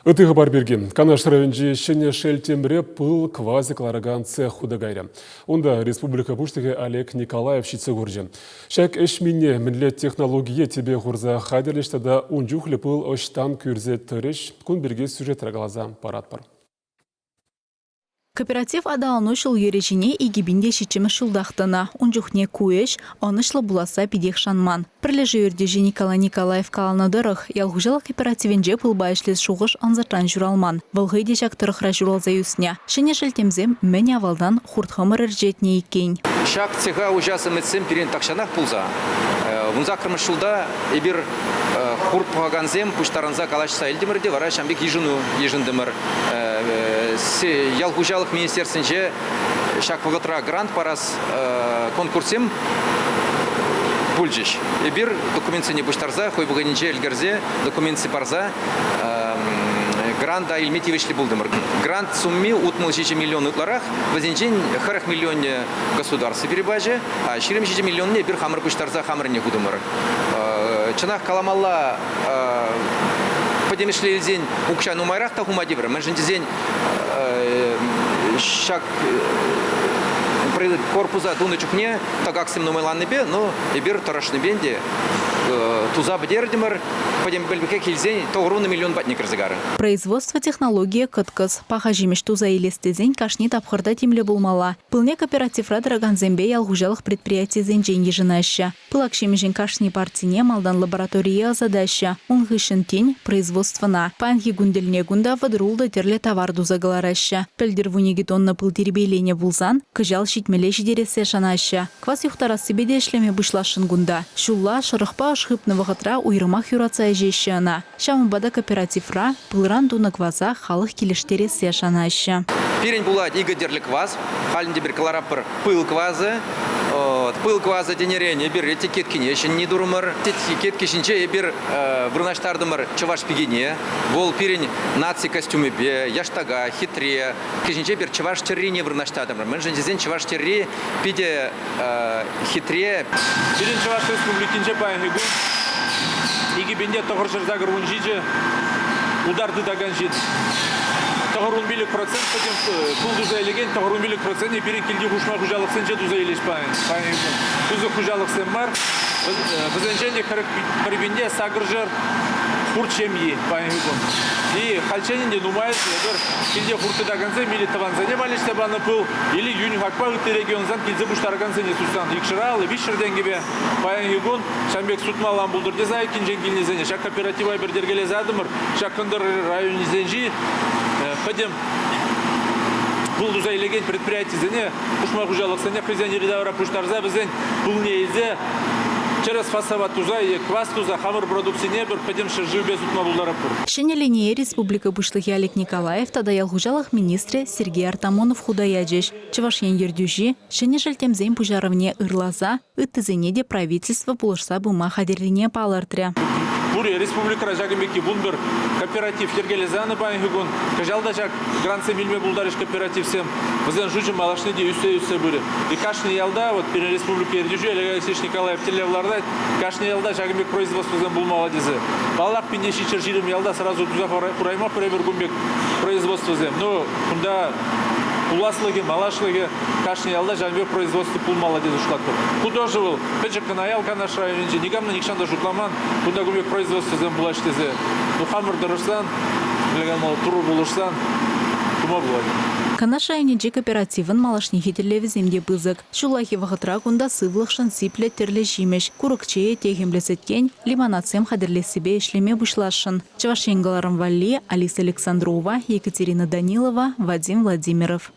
Үтігі бар берген. Канаш районжи шене шелтембре пыл квази клараган цех худагайры. Онда республика пуштығы Олег Николаев шитсе көржен. Шәк әшмине мінлет технология тебе ғурза хадерлештада унжухлі пыл оштан күрзе түріш күн берге сюжет рагалаза парат бар. Кооператив адалыну шыл ережіне игибінде шичімі шылдақтына. Унжухне куэш, анышлы буласа пидех шанман. Прилежи ердежі Николай Николаев каланадырых, ялгужалық кооперативенже пылбайышлес шуғыш анзыртан журалман. Вылғый дежак тұрықра журалза юсня. Шыне шілтемзем мәне авалдан хуртхамыр әржетне екен. Шак цеха ужасы мәтсем перен такшанақ пулза. Вунза кырмышылда ебір хурт пағанзем пуштаранза калашса елдемірде вара шамбек ежіндімір. Ялгужалық министерсінже шак пағытра грант парас конкурсем пульжиш. Ебір документсіне пуштарза, хой бұғынынже елгерзе документси парза гранта илметивешли булдымыр. Грант сумми утмыл 6 миллион утларах, возенчен 40 миллионне государство перебажи, а 4 миллионне bir хамыр пуштарза хамырне худымыр. Чынақ каламалла подемешлі елден укшан умайрақ та хумадибір. Мәнжіндізен шак корпуса дуны чухне, так как сем номайланны бе, но ебір тарашны бенде туза бдердимыр, подем бельбеке кильзень, тоғруны миллион батник разыгары. Производство технология кыткыз. Пахажимеш туза елестезень кашни тапхырда тимле булмала. Пылне кооперативра драганзембе ялгужалық предприятие зенжен ежинаща. Пылак шемежен кашни партине малдан лаборатория задаща. Он гышын тень производствона. Панхи гундельне гунда вадрулда терле товар дуза галараща. Пельдер вунеги тонна пыл теребейлене булзан, кыжал щитмеле жидересе шанаща. Квас юхтарасы беде шлеме бұшлашын гунда. Шулла шырықпа ашхыпны вағытра уйрымах юраца ежещана. Шамбада кооперативра пылран дуна кваза халық келештересе шанаща. Пирень булат игодерлі кваз, халінде бір каларапыр пыл квазы. Пыл квазы денерене бір этикеткіне ешін не дұрымыр. Этикетке шінче бір вырнаштардымыр чываш пигене. Бол пирень наци костюмы бе, яштага, хитре. Кешінче бір чываш террине вырнаштардымыр. Мен жындезен чываш терри пиде хитре. Пирень чываш республикинче паянгы игибенде тоғыршырзагыр унжиджи ударды даган жид. Тоғырун билік процент пәдем пул дуза елеген, тоғырун билік процент епері келде құшма құжалық сенже дуза елеш паян. Дуза құжалық сен бар. Бұзенженде қарыбенде сағыр жыр құрт шемье паян. И хальчанинде нумает, келде құрты даганзе, мили таванзане малеште баны пыл, или юни хакпа үтті регионзан келзе бұштарганзане сұстан. Икшыралы, вишірден кебе паян егон, шамбек сұтмалан бұлдыр дезай, кенжен келнезене. Шак кооператива бердергеле задымыр, шак кындыр районизенжи, пәдем бұл дұза елеген предприятизене, ұшма құжалық сәне қызен еридавра пұштарза бізен бұл нейзе, через фасават туза и квас туза хамыр продукцияне бір пәдем шыржы без ұтма бұлдары пұр. Шенелене республика бұшлығы Олег Николаев тада ялғужалық министре Сергей Артамонов худаядеш. Чывашен ердюжи, шене жілтемзен пұжарывне ырлаза, үттізене де правительство бұлышса бұма хадерлине палыртря. Буре республика ражагымеки бунбер кооператив ергелезаны байыгун кажалда жак гранцы милме булдарыш кооперативсем бізен жужы малашны де үссе бүре. И кашны ялда вот перед республика ердюжи Олег Алексеевич Николаев телевларда кашны ялда жагымек производствозен булмала дезе. Баллах пиндеши чержирим ялда сразу туза курайма премер гумбек производствозен. Ну кунда уласлыги, малашлыги, кашни ялда жанбек производство пулмала деді ұшлаттыр. Художевыл, пәчік наял канаш районенде, негамна никшанда жұтламан, кунда гумбек производство зен булаш тезе. Ну хамыр дұрышсан, білген туру булышсан, тума болады. Канаш районенде кооперативын малашни хетерлеві земде бызык. Шулахи вағытра кунда сывлықшын сипле терле жимеш, курыкчее тегемлесеткен, лимонацем хадерлесібе ішлеме бұшлашын. Чавашенгаларым Валли, Алиса Александрова, Екатерина Данилова, Вадим Владимиров.